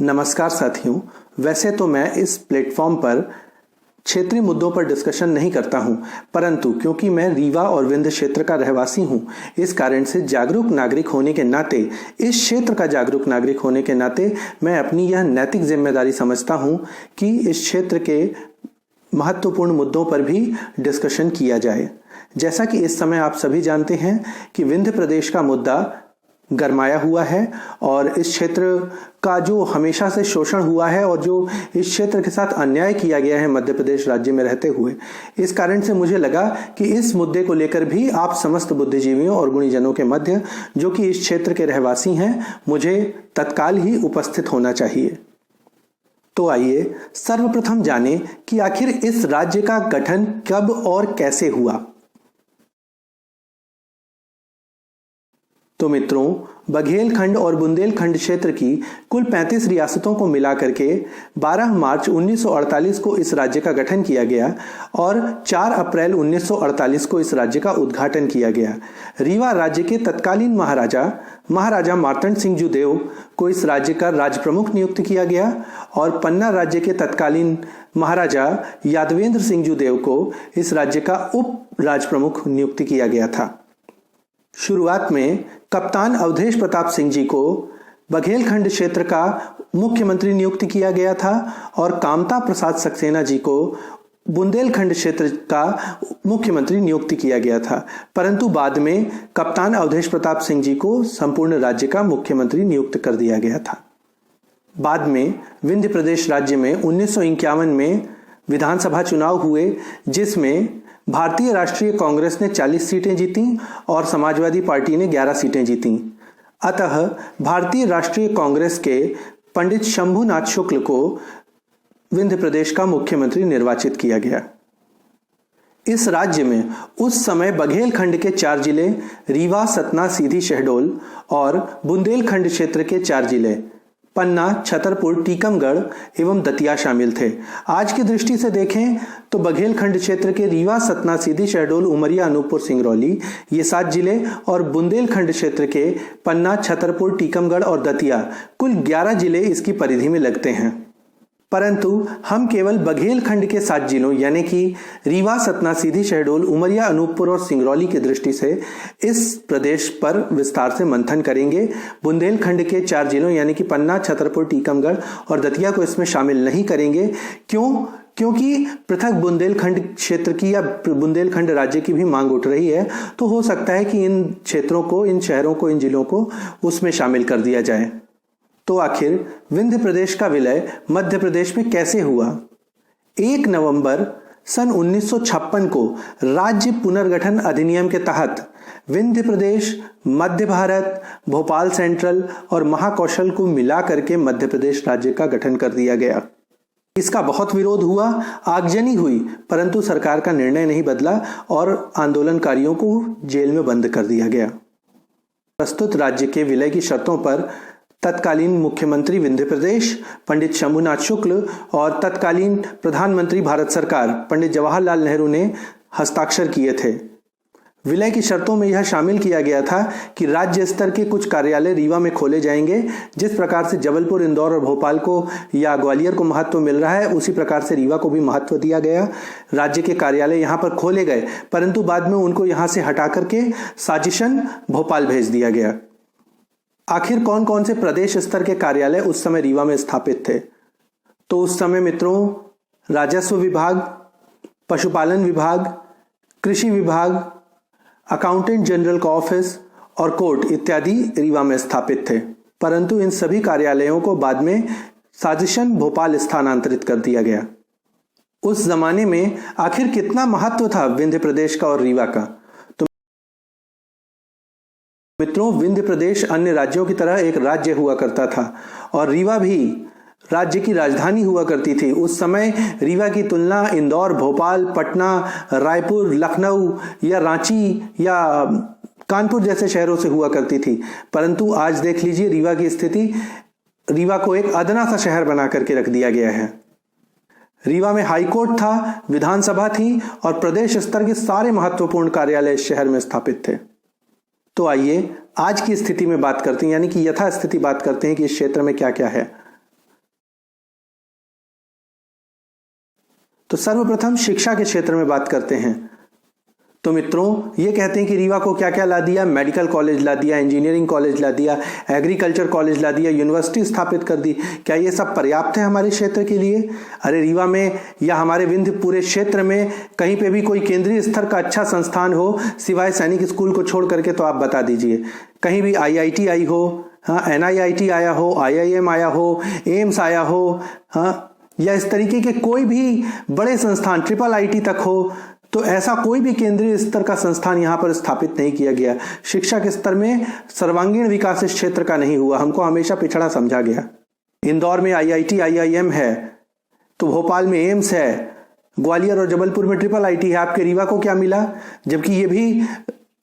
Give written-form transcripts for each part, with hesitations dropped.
नमस्कार साथियों। वैसे तो मैं इस प्लेटफॉर्म पर क्षेत्रीय मुद्दों पर डिस्कशन नहीं करता हूं, परंतु क्योंकि मैं रीवा और विंध्य क्षेत्र का रहवासी हूं, इस कारण से जागरूक नागरिक होने के नाते, इस क्षेत्र का जागरूक नागरिक होने के नाते मैं अपनी यह नैतिक जिम्मेदारी समझता हूं कि इस क्षेत्र के महत्वपूर्ण मुद्दों पर भी डिस्कशन किया जाए। जैसा कि इस समय आप सभी जानते हैं कि विंध्य प्रदेश का मुद्दा गरमाया हुआ है और इस क्षेत्र का जो हमेशा से शोषण हुआ है और जो इस क्षेत्र के साथ अन्याय किया गया है मध्य प्रदेश राज्य में रहते हुए, इस कारण से मुझे लगा कि इस मुद्दे को लेकर भी आप समस्त बुद्धिजीवियों और गुणीजनों के मध्य, जो कि इस क्षेत्र के रहवासी हैं, मुझे तत्काल ही उपस्थित होना चाहिए। तो आइए सर्वप्रथम जानें कि आखिर इस राज्य का गठन कब और कैसे हुआ। तो मित्रों, बघेलखंड और बुंदेलखंड क्षेत्र की कुल 35 रियासतों को मिलाकर के 12 मार्च 1948 को इस राज्य का गठन किया गया और 4 अप्रैल 1948 को इस राज्य का उद्घाटन किया गया। रीवा राज्य के तत्कालीन महाराजा मार्तंड सिंह जी देव को इस राज्य का राज्य प्रमुख नियुक्त किया गया और पन्ना राज्य के तत्कालीन महाराजा यादवेंद्र सिंह जी देव को इस राज्य का उप राज प्रमुख नियुक्त किया गया था। शुरुआत में कप्तान अवधेश प्रताप सिंह जी को बघेलखंड क्षेत्र का मुख्यमंत्री नियुक्त किया गया था और कामता प्रसाद सक्सेना जी को बुंदेलखंड क्षेत्र का मुख्यमंत्री नियुक्त किया गया था, परंतु बाद में कप्तान अवधेश प्रताप सिंह जी को संपूर्ण राज्य का मुख्यमंत्री नियुक्त कर दिया गया था। बाद में विंध्य प्रदेश राज्य में 1951 में विधानसभा चुनाव हुए, जिसमें भारतीय राष्ट्रीय कांग्रेस ने 40 सीटें जीती और समाजवादी पार्टी ने 11 सीटें जीती। अतः भारतीय राष्ट्रीय कांग्रेस के पंडित शंभुनाथ शुक्ल को विंध्य प्रदेश का मुख्यमंत्री निर्वाचित किया गया। इस राज्य में उस समय बघेलखंड के 4 जिले रीवा, सतना, सीधी, शहडोल और बुंदेलखंड क्षेत्र के 4 जिले पन्ना, छतरपुर, टीकमगढ़ एवं दतिया शामिल थे। आज की दृष्टि से देखें तो बघेलखंड क्षेत्र के रीवा, सतना, सीधी, शहडोल, उमरिया, अनूपपुर, सिंगरौली ये 7 जिले और बुंदेलखंड क्षेत्र के पन्ना, छतरपुर, टीकमगढ़ और दतिया कुल 11 जिले इसकी परिधि में लगते हैं। परंतु हम केवल बघेलखंड के 7 जिलों यानी कि रीवा, सतना, सीधी, शहडोल, उमरिया, अनूपपुर और सिंगरौली की दृष्टि से इस प्रदेश पर विस्तार से मंथन करेंगे। बुंदेलखंड के 4 जिलों यानी कि पन्ना, छतरपुर, टीकमगढ़ और दतिया को इसमें शामिल नहीं करेंगे। क्योंकि पृथक बुंदेलखंड क्षेत्र की या बुंदेलखंड राज्य की भी मांग उठ रही है, तो हो सकता है कि इन क्षेत्रों को, इन शहरों को, इन जिलों को उसमें शामिल कर दिया जाए। तो आखिर विंध्य प्रदेश का विलय मध्य प्रदेश में कैसे हुआ? 1 नवंबर सन 1956 को राज्य पुनर्गठन अधिनियम के तहत विंध्य प्रदेश, मध्य भारत, भोपाल सेंट्रल और महाकौशल को मिला करके मध्य प्रदेश राज्य का गठन कर दिया गया। इसका बहुत विरोध हुआ, आगजनी हुई, परंतु सरकार का निर्णय नहीं बदला और आंदोलनकारियों को जेल में बंद कर दिया गया। प्रस्तुत राज्य के विलय की शर्तों पर तत्कालीन मुख्यमंत्री विंध्य प्रदेश पंडित शंभुनाथ शुक्ल और तत्कालीन प्रधानमंत्री भारत सरकार पंडित जवाहरलाल नेहरू ने हस्ताक्षर किए थे। विलय की शर्तों में यह शामिल किया गया था कि राज्य स्तर के कुछ कार्यालय रीवा में खोले जाएंगे। जिस प्रकार से जबलपुर, इंदौर और भोपाल को या ग्वालियर को महत्व मिल रहा है, उसी प्रकार से रीवा को भी महत्व दिया गया। राज्य के कार्यालय यहाँ पर खोले गए, परंतु बाद में उनको यहाँ से हटा करके साजिशन भोपाल भेज दिया गया। आखिर कौन कौन से प्रदेश स्तर के कार्यालय उस समय रीवा में स्थापित थे? तो उस समय मित्रों, राजस्व विभाग, पशुपालन विभाग, कृषि विभाग, अकाउंटेंट जनरल का ऑफिस और कोर्ट इत्यादि रीवा में स्थापित थे। परंतु इन सभी कार्यालयों को बाद में साजिशन भोपाल स्थानांतरित कर दिया गया। उस जमाने में आखिर कितना महत्व था विंध्य प्रदेश का और रीवा का? मित्रों, विंध्य प्रदेश अन्य राज्यों की तरह एक राज्य हुआ करता था और रीवा भी राज्य की राजधानी हुआ करती थी। उस समय रीवा की तुलना इंदौर, भोपाल, पटना, रायपुर, लखनऊ या रांची या कानपुर जैसे शहरों से हुआ करती थी। परंतु आज देख लीजिए रीवा की स्थिति, रीवा को एक अदना सा शहर बना करके रख दिया गया है। रीवा में हाईकोर्ट था, विधानसभा थी और प्रदेश स्तर के सारे महत्वपूर्ण कार्यालय इस शहर में स्थापित थे। तो आइए आज की स्थिति में बात करते हैं, यानी कि यथा स्थिति बात करते हैं कि इस क्षेत्र में क्या क्या है। तो सर्वप्रथम शिक्षा के क्षेत्र में बात करते हैं। तो मित्रों, ये कहते हैं कि रीवा को क्या क्या ला दिया, मेडिकल कॉलेज ला दिया, इंजीनियरिंग कॉलेज ला दिया, एग्रीकल्चर कॉलेज ला दिया, यूनिवर्सिटी स्थापित कर दी। क्या ये सब पर्याप्त है हमारे क्षेत्र के लिए? अरे रीवा में या हमारे विंध्य पूरे क्षेत्र में कहीं पे भी कोई केंद्रीय स्तर का अच्छा संस्थान हो सिवाय सैनिक स्कूल को छोड़ करके, तो आप बता दीजिए। कहीं भी IIT आई हो, हाँ, NIIT आया हो, IIM आया हो, एम्स आया हो, हाँ, या इस तरीके के कोई भी बड़े संस्थान IIIT तक हो, तो ऐसा कोई भी केंद्रीय स्तर का संस्थान यहाँ पर स्थापित नहीं किया गया। शिक्षा के स्तर में सर्वांगीण विकास इस क्षेत्र का नहीं हुआ, हमको हमेशा पिछड़ा समझा गया। इंदौर में IIT IIM है, तो भोपाल में एम्स है, ग्वालियर और जबलपुर में IIIT है। आपके रीवा को क्या मिला? जबकि ये भी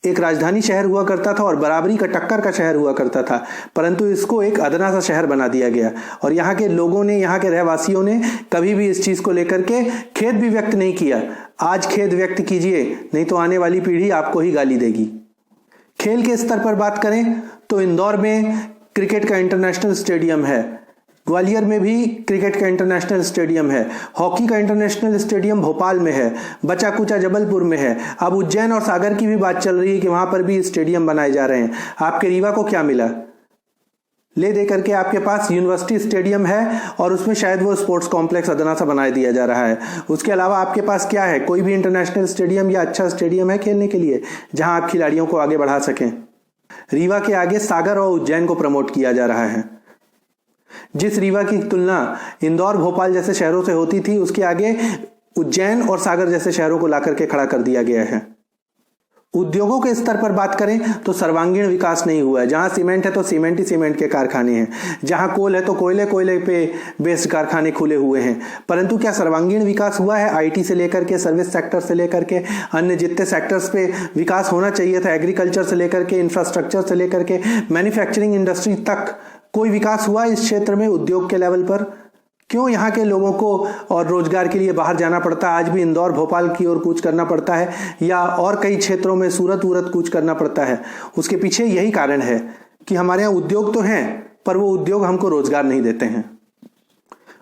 एक राजधानी शहर हुआ करता था और बराबरी का टक्कर का शहर हुआ करता था, परंतु इसको एक अदना सा शहर बना दिया गया। और यहाँ के लोगों ने, यहाँ के रहवासियों ने कभी भी इस चीज को लेकर के खेद भी व्यक्त नहीं किया। आज खेद व्यक्त कीजिए, नहीं तो आने वाली पीढ़ी आपको ही गाली देगी। खेल के स्तर पर बात करें तो इंदौर में क्रिकेट का इंटरनेशनल स्टेडियम है, ग्वालियर में भी क्रिकेट का इंटरनेशनल स्टेडियम है, हॉकी का इंटरनेशनल स्टेडियम भोपाल में है, बचा कुचा जबलपुर में है। अब उज्जैन और सागर की भी बात चल रही है कि वहां पर भी स्टेडियम बनाए जा रहे हैं। आपके रीवा को क्या मिला? ले दे करके आपके पास यूनिवर्सिटी स्टेडियम है और उसमें शायद वो स्पोर्ट्स कॉम्प्लेक्स अदना सा बना दिया जा रहा है। उसके अलावा आपके पास क्या है? कोई भी इंटरनेशनल स्टेडियम या अच्छा स्टेडियम है खेलने के लिए जहां आप खिलाड़ियों को आगे बढ़ा सकें? रीवा के आगे सागर और उज्जैन को प्रमोट किया जा रहा है। जिस रीवा की तुलना इंदौर भोपाल जैसे शहरों से होती थी, उसके आगे उज्जैन और सागर जैसे शहरों को लाकर के खड़ा कर दिया गया है। उद्योगों के स्तर पर बात करें तो सर्वांगीण विकास नहीं हुआ है। जहां सीमेंट है तो सीमेंट ही सीमेंट के कारखाने हैं, जहां कोल है तो कोयले पे बेस्ड कारखाने खुले हुए हैं। परंतु क्या सर्वांगीण विकास हुआ है? IT से लेकर के, सर्विस सेक्टर से लेकर के, अन्य जितने सेक्टर्स पे विकास होना चाहिए था, एग्रीकल्चर से लेकर के, इंफ्रास्ट्रक्चर से लेकर के, मैन्युफैक्चरिंग इंडस्ट्री तक कोई विकास हुआ इस क्षेत्र में उद्योग के लेवल पर? क्यों यहाँ के लोगों को और रोजगार के लिए बाहर जाना पड़ता है? आज भी इंदौर भोपाल की ओर कूच करना पड़ता है या और कई क्षेत्रों में सूरत कूच करना पड़ता है। उसके पीछे यही कारण है कि हमारे यहाँ उद्योग तो हैं, पर वो उद्योग हमको रोजगार नहीं देते हैं।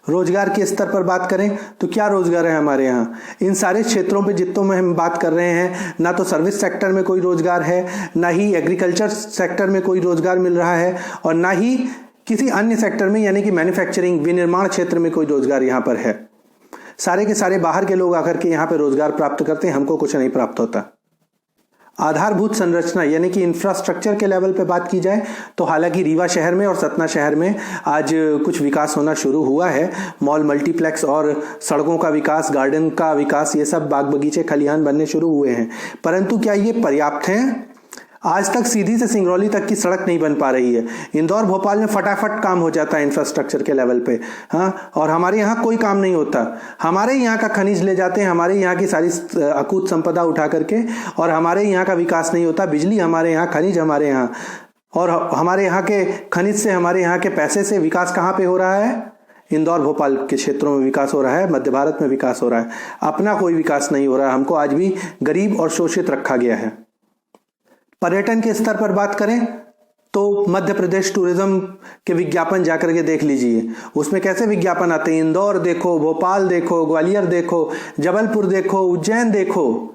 रोजगार के स्तर पर बात करें तो क्या रोजगार है हमारे यहाँ? इन सारे क्षेत्रों पे जितनों में हम बात कर रहे हैं, ना तो सर्विस सेक्टर में कोई रोजगार है, ना ही एग्रीकल्चर सेक्टर में कोई रोजगार मिल रहा है, और ना ही किसी अन्य सेक्टर में यानी कि मैन्युफैक्चरिंग, विनिर्माण क्षेत्र में कोई रोजगार यहाँ पर है। सारे के सारे बाहर के लोग आकर के यहाँ पे रोजगार प्राप्त करते हैं, हमको कुछ नहीं प्राप्त होता। आधारभूत संरचना यानी कि इंफ्रास्ट्रक्चर के लेवल पे बात की जाए तो हालांकि रीवा शहर में और सतना शहर में आज कुछ विकास होना शुरू हुआ है। मॉल, मल्टीप्लेक्स और सड़कों का विकास, गार्डन का विकास, ये सब बाग बगीचे, खलिहान बनने शुरू हुए हैं। परंतु क्या ये पर्याप्त हैं? आज तक सीधी से सिंगरौली तक की सड़क नहीं बन पा रही है। इंदौर भोपाल में फटाफट काम हो जाता है इंफ्रास्ट्रक्चर के लेवल पे, हाँ, और हमारे यहाँ कोई काम नहीं होता। हमारे यहाँ का खनिज ले जाते हैं, हमारे यहाँ की सारी अकूत संपदा उठा करके, और हमारे यहाँ का विकास नहीं होता। बिजली हमारे यहाँ, खनिज हमारे यहाँ, और हमारे यहाँ के खनिज से, हमारे यहाँ के पैसे से विकास कहाँ पे हो रहा है? इंदौर भोपाल के क्षेत्रों में विकास हो रहा है, मध्य भारत में विकास हो रहा है। अपना कोई विकास नहीं हो रहा है। हमको आज भी गरीब और शोषित रखा गया है। पर्यटन के स्तर पर बात करें तो मध्य प्रदेश टूरिज्म के विज्ञापन जाकर के देख लीजिए, उसमें कैसे विज्ञापन आते हैं। इंदौर देखो, भोपाल देखो, ग्वालियर देखो, जबलपुर देखो, उज्जैन देखो,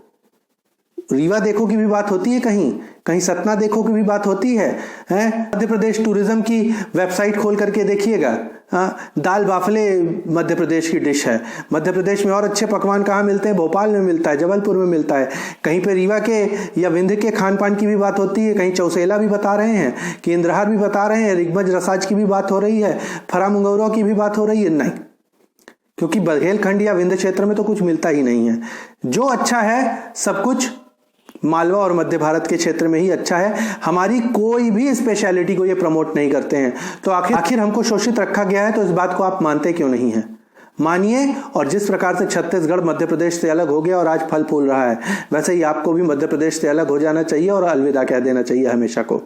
रीवा देखो की भी बात होती है, कहीं कहीं सतना देखो की भी बात होती है, मध्य प्रदेश टूरिज्म की वेबसाइट खोल करके देखिएगा। दाल बाफले मध्य प्रदेश की डिश है। मध्य प्रदेश में और अच्छे पकवान कहाँ मिलते हैं? भोपाल में मिलता है, जबलपुर में मिलता है। कहीं पे रीवा के या विंध्य के खान पान की भी बात होती है, कहीं चौसेला भी बता रहे हैं, केंद्रहार भी बता रहे हैं, रिगमज रसाज की भी बात हो रही है, फरा मुंगौरा की भी बात हो रही है। नहीं, क्योंकि बघेलखंड या विंध्य क्षेत्र में तो कुछ मिलता ही नहीं है। जो अच्छा है सब कुछ मालवा और मध्य भारत के क्षेत्र में ही अच्छा है। हमारी कोई भी स्पेशलिटी को ये प्रमोट नहीं करते हैं। तो आखिर हमको शोषित रखा गया है, तो इस बात को आप मानते क्यों नहीं हैं? मानिए। और जिस प्रकार से छत्तीसगढ़ मध्य प्रदेश से अलग हो गया और आज फल फूल रहा है, वैसे ही आपको भी मध्य प्रदेश से अलग हो जाना चाहिए और अलविदा कह देना चाहिए हमेशा को।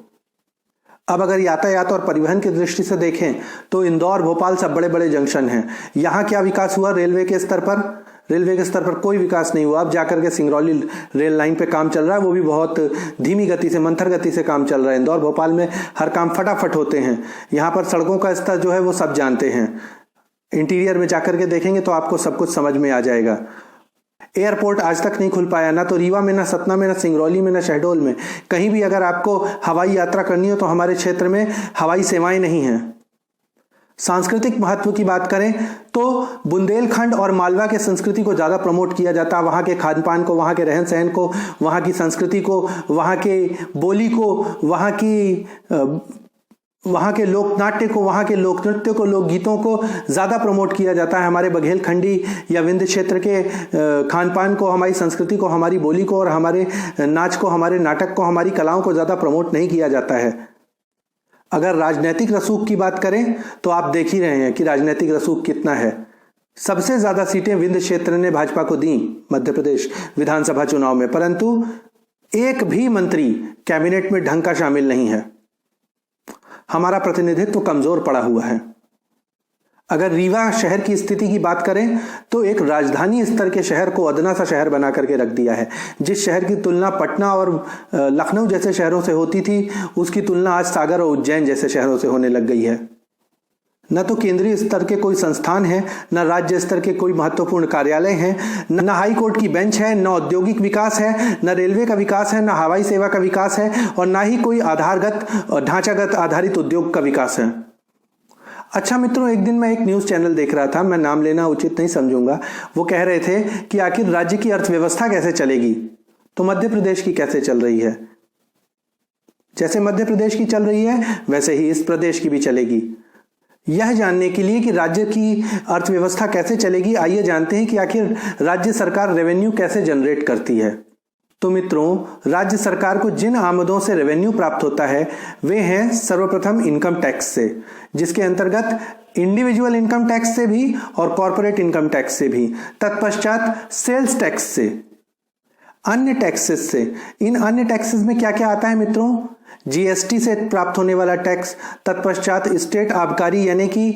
अब अगर यातायात और परिवहन की दृष्टि से देखें तो इंदौर भोपाल सब बड़े बड़े जंक्शन हैं। यहाँ क्या विकास हुआ? रेलवे के स्तर पर कोई विकास नहीं हुआ। अब जाकर के सिंगरौली रेल लाइन पे काम चल रहा है, वो भी बहुत धीमी गति से, मंथर गति से काम चल रहा है। इंदौर भोपाल में हर काम फटाफट होते हैं। यहाँ पर सड़कों का स्तर जो है वो सब जानते हैं। इंटीरियर में जाकर के देखेंगे तो आपको सब कुछ समझ में आ जाएगा। एयरपोर्ट आज तक नहीं खुल पाया, ना तो रीवा में, ना सतना में, ना सिंगरौली में, ना शहडोल में। कहीं भी अगर आपको हवाई यात्रा करनी हो तो हमारे क्षेत्र में हवाई सेवाएं नहीं हैं। सांस्कृतिक महत्व की बात करें तो बुंदेलखंड और मालवा के संस्कृति को ज़्यादा प्रमोट किया जाता है। वहाँ के खान पान को, वहाँ के रहन सहन को, वहाँ की संस्कृति को, वहाँ के बोली को, वहाँ के लोक नाट्य को, वहाँ के लोक नृत्य को, लोकगीतों को ज़्यादा प्रमोट किया जाता है। हमारे बघेलखंडी या विंध्य क्षेत्र के खान पान को, हमारी संस्कृति को, हमारी बोली को और हमारे नाच को, हमारे नाटक को, हमारी कलाओं को ज़्यादा प्रमोट नहीं किया जाता है। अगर राजनीतिक रसूख की बात करें तो आप देख ही रहे हैं कि राजनीतिक रसूख कितना है। सबसे ज़्यादा सीटें विंध्य क्षेत्र ने भाजपा को दी मध्य प्रदेश विधानसभा चुनाव में, परंतु एक भी मंत्री कैबिनेट में ढंग का शामिल नहीं है। हमारा प्रतिनिधित्व कमजोर पड़ा हुआ है। अगर रीवा शहर की स्थिति की बात करें तो एक राजधानी स्तर के शहर को अदना सा शहर बना करके रख दिया है। जिस शहर की तुलना पटना और लखनऊ जैसे शहरों से होती थी, उसकी तुलना आज सागर और उज्जैन जैसे शहरों से होने लग गई है। न तो केंद्रीय स्तर के कोई संस्थान है, न राज्य स्तर के कोई महत्वपूर्ण कार्यालय हैं, न हाई कोर्ट की बेंच है, न औद्योगिक विकास है, न रेलवे का विकास है, न हवाई सेवा का विकास है और न ही कोई आधारगत और ढांचागत आधारित उद्योग का विकास है। अच्छा मित्रों, एक दिन मैं एक न्यूज़ चैनल देख रहा था, मैं नाम लेना उचित नहीं समझूंगा। वो कह रहे थे कि आखिर राज्य की अर्थव्यवस्था कैसे चलेगी, तो मध्य प्रदेश की कैसे चल रही है। जैसे मध्य प्रदेश की चल रही है वैसे ही इस प्रदेश की भी चलेगी। यह जानने के लिए कि राज्य की अर्थव्यवस्था कैसे चलेगी, आइए जानते हैं कि आखिर राज्य सरकार रेवेन्यू कैसे जनरेट करती है। तो मित्रों, राज्य सरकार को जिन आमदों से रेवेन्यू प्राप्त होता है वे हैं सर्वप्रथम इनकम टैक्स से, जिसके अंतर्गत इंडिविजुअल इनकम टैक्स से भी और कॉर्पोरेट इनकम टैक्स से भी, तत्पश्चात सेल्स टैक्स से, अन्य टैक्सेस से। इन अन्य टैक्सेस में क्या क्या आता है मित्रों? जीएसटी से प्राप्त होने वाला टैक्स, तत्पश्चात स्टेट आबकारी यानी कि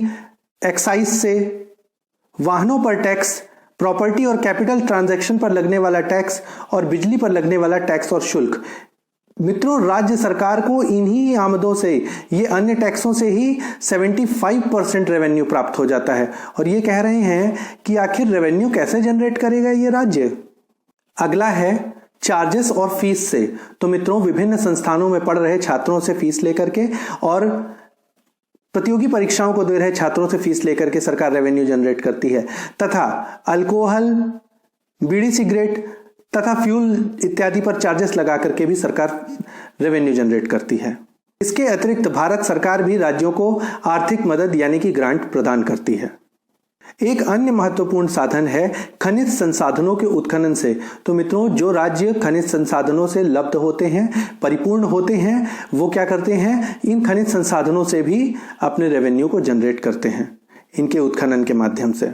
एक्साइज से, वाहनों पर टैक्स, प्रॉपर्टी और कैपिटल ट्रांजैक्शन पर लगने वाला टैक्स और बिजली पर लगने वाला टैक्स और शुल्क। मित्रों, राज्य सरकार को इन्हीं आमदों से, ये अन्य टैक्सों से ही 75% रेवेन्यू प्राप्त हो जाता है। और ये कह रहे हैं कि आखिर रेवेन्यू कैसे जनरेट करेगा ये राज्य। अगला है चार्जेस और फीस से। तो मित्रों, विभिन्न संस्थानों में पढ़ रहे छात्रों से फीस लेकर के और प्रतियोगी परीक्षाओं को दे रहे छात्रों से फीस लेकर के सरकार रेवेन्यू जनरेट करती है, तथा अल्कोहल, बीड़ी सिगरेट तथा फ्यूल इत्यादि पर चार्जेस लगा करके भी सरकार रेवेन्यू जनरेट करती है। इसके अतिरिक्त भारत सरकार भी राज्यों को आर्थिक मदद यानी कि ग्रांट प्रदान करती है। एक अन्य महत्वपूर्ण साधन है खनिज संसाधनों के उत्खनन से। तो मित्रों, जो राज्य खनिज संसाधनों से लब्ध होते हैं, परिपूर्ण होते हैं, वो क्या करते हैं, इन खनिज संसाधनों से भी अपने रेवेन्यू को जनरेट करते हैं इनके उत्खनन के माध्यम से।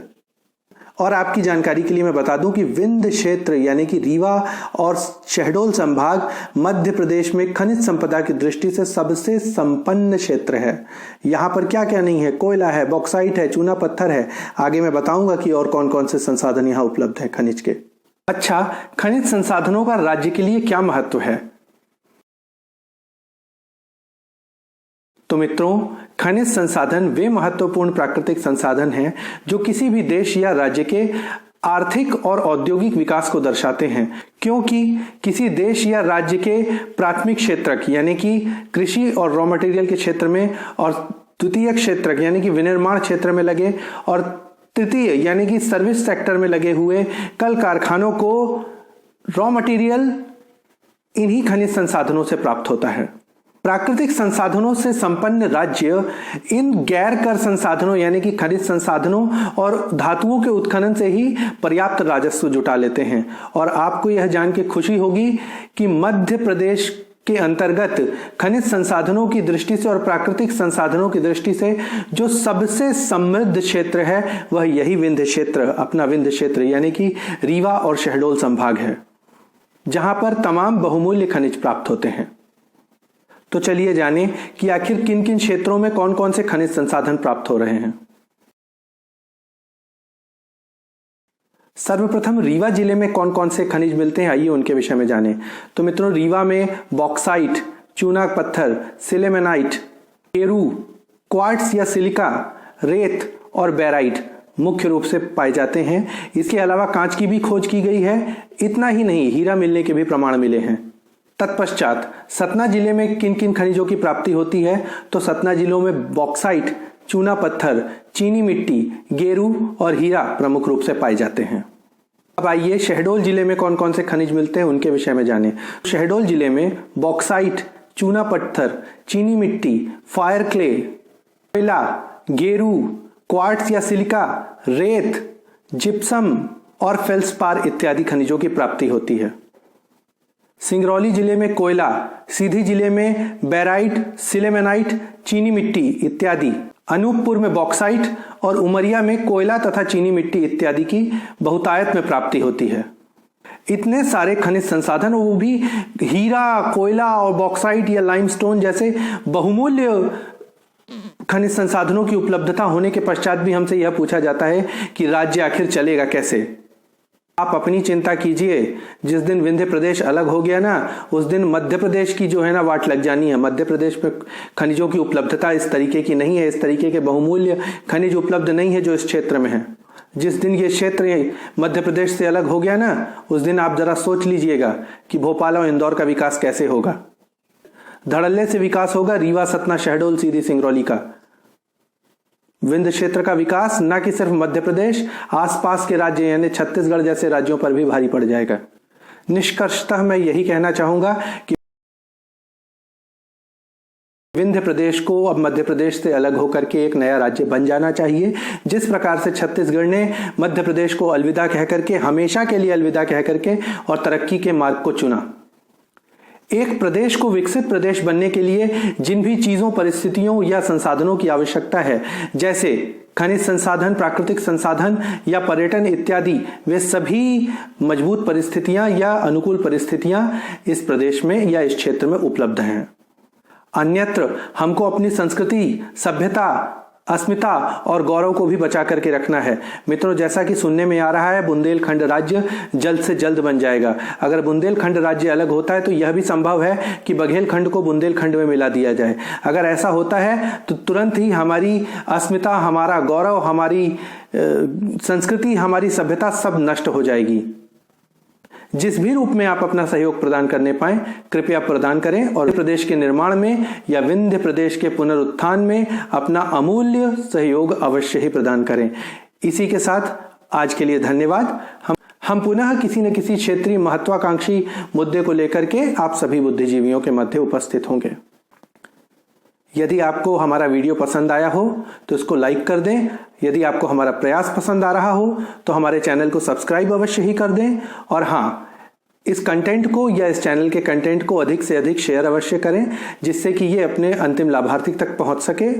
और आपकी जानकारी के लिए मैं बता दूं कि विंध्य क्षेत्र यानी कि रीवा और शहडोल संभाग मध्य प्रदेश में खनिज संपदा की दृष्टि से सबसे संपन्न क्षेत्र है। यहाँ पर क्या क्या नहीं है, कोयला है, बॉक्साइट है, चूना पत्थर है। आगे मैं बताऊंगा कि और कौन कौन से संसाधन यहाँ उपलब्ध हैं खनिज के। अच्छा, खनिज संसाधनों का राज्य के लिए क्या महत्व है? तो मित्रों, खनिज संसाधन वे महत्वपूर्ण प्राकृतिक संसाधन हैं जो किसी भी देश या राज्य के आर्थिक और औद्योगिक विकास को दर्शाते हैं, क्योंकि किसी देश या राज्य के प्राथमिक क्षेत्रक यानी कि कृषि और रॉ मटेरियल के क्षेत्र में, और द्वितीय क्षेत्रक यानी कि विनिर्माण क्षेत्र में लगे, और तृतीय यानी कि सर्विस सेक्टर में लगे हुए कल कारखानों को रॉ मटेरियल इन्हीं खनिज संसाधनों से प्राप्त होता है। प्राकृतिक संसाधनों से संपन्न राज्य इन गैर कर संसाधनों यानी कि खनिज संसाधनों और धातुओं के उत्खनन से ही पर्याप्त राजस्व जुटा लेते हैं। और आपको यह जान के खुशी होगी कि मध्य प्रदेश के अंतर्गत खनिज संसाधनों की दृष्टि से और प्राकृतिक संसाधनों की दृष्टि से जो सबसे समृद्ध क्षेत्र है वह यही विंध्य क्षेत्र, अपना विंध्य क्षेत्र यानी कि रीवा और शहडोल संभाग है, जहां पर तमाम बहुमूल्य खनिज प्राप्त होते हैं। तो चलिए जानें कि आखिर किन किन क्षेत्रों में कौन कौन से खनिज संसाधन प्राप्त हो रहे हैं। सर्वप्रथम रीवा जिले में कौन कौन से खनिज मिलते हैं, आइए उनके विषय में जानें। तो मित्रों, रीवा में बॉक्साइट, चूना पत्थर, सिलेमेनाइट, केरू, क्वार्ट्स या सिलिका, रेत और बेराइट मुख्य रूप से पाए जाते हैं। इसके अलावा कांच की भी खोज की गई है। इतना ही नहीं, हीरा मिलने के भी प्रमाण मिले हैं। तत्पश्चात सतना जिले में किन किन खनिजों की प्राप्ति होती है? तो सतना जिलों में बॉक्साइट, चूना पत्थर, चीनी मिट्टी, गेरू और हीरा प्रमुख रूप से पाए जाते हैं। अब आइए शहडोल जिले में कौन कौन से खनिज मिलते हैं उनके विषय में जानें। शहडोल जिले में बॉक्साइट, चूना पत्थर, चीनी मिट्टी, फायर क्ले, कोयला, गेरू, क्वार्ट्स या सिलिका, रेत, जिप्सम और फेल्सपार इत्यादि खनिजों की प्राप्ति होती है। सिंगरौली जिले में कोयला, सीधी जिले में बेराइट, सिलेमेनाइट, चीनी मिट्टी इत्यादि, अनूपपुर में बॉक्साइट और उमरिया में कोयला तथा चीनी मिट्टी इत्यादि की बहुतायत में प्राप्ति होती है। इतने सारे खनिज संसाधन, वो भी हीरा, कोयला और बॉक्साइट या लाइमस्टोन जैसे बहुमूल्य खनिज संसाधनों की उपलब्धता होने के पश्चात भी हमसे यह पूछा जाता है कि राज्य आखिर चलेगा कैसे। आप अपनी चिंता कीजिए, जिस दिन विंध्य प्रदेश अलग हो गया ना, उस दिन मध्य प्रदेश की जो है ना वाट लग जानी है। मध्य प्रदेश में खनिजों की उपलब्धता इस तरीके की नहीं है, इस तरीके के बहुमूल्य खनिज उपलब्ध नहीं है जो इस क्षेत्र में है। जिस दिन ये क्षेत्र मध्य प्रदेश से अलग हो गया ना, उस दिन आप जरा सोच लीजिएगा कि भोपाल और इंदौर का विकास कैसे होगा। धड़ल्ले से विकास होगा रीवा, सतना, शहडोल, सीधी, सिंगरौली का। विंध्य क्षेत्र का विकास न कि सिर्फ मध्य प्रदेश, आसपास के राज्य यानी छत्तीसगढ़ जैसे राज्यों पर भी भारी पड़ जाएगा। निष्कर्षतः मैं यही कहना चाहूंगा कि विंध्य प्रदेश को अब मध्य प्रदेश से अलग होकर के एक नया राज्य बन जाना चाहिए। जिस प्रकार से छत्तीसगढ़ ने मध्य प्रदेश को अलविदा कह करके, हमेशा के लिए अलविदा कह करके और तरक्की के मार्ग को चुना। एक प्रदेश को विकसित प्रदेश बनने के लिए जिन भी चीजों, परिस्थितियों या संसाधनों की आवश्यकता है, जैसे खनिज संसाधन, प्राकृतिक संसाधन या पर्यटन इत्यादि, वे सभी मजबूत परिस्थितियां या अनुकूल परिस्थितियां इस प्रदेश में या इस क्षेत्र में उपलब्ध हैं। अन्यत्र हमको अपनी संस्कृति, सभ्यता, अस्मिता और गौरव को भी बचा करके रखना है। मित्रों, जैसा कि सुनने में आ रहा है, बुंदेलखंड राज्य जल्द से जल्द बन जाएगा। अगर बुंदेलखंड राज्य अलग होता है तो यह भी संभव है कि बघेलखंड को बुंदेलखंड में मिला दिया जाए। अगर ऐसा होता है तो तुरंत ही हमारी अस्मिता, हमारा गौरव, हमारी संस्कृति, हमारी सभ्यता सब नष्ट हो जाएगी। जिस भी रूप में आप अपना सहयोग प्रदान करने पाए, कृपया प्रदान करें और प्रदेश के निर्माण में या विंध्य प्रदेश के पुनरुत्थान में अपना अमूल्य सहयोग अवश्य ही प्रदान करें। इसी के साथ आज के लिए धन्यवाद। हम पुनः किसी न किसी क्षेत्रीय महत्वाकांक्षी मुद्दे को लेकर के आप सभी बुद्धिजीवियों के मध्य उपस्थित होंगे। यदि आपको हमारा वीडियो पसंद आया हो तो इसको लाइक कर दें। यदि आपको हमारा प्रयास पसंद आ रहा हो तो हमारे चैनल को सब्सक्राइब अवश्य ही कर दें। और हाँ, इस कंटेंट को या इस चैनल के कंटेंट को अधिक से अधिक शेयर अवश्य करें, जिससे कि ये अपने अंतिम लाभार्थी तक पहुंच सके।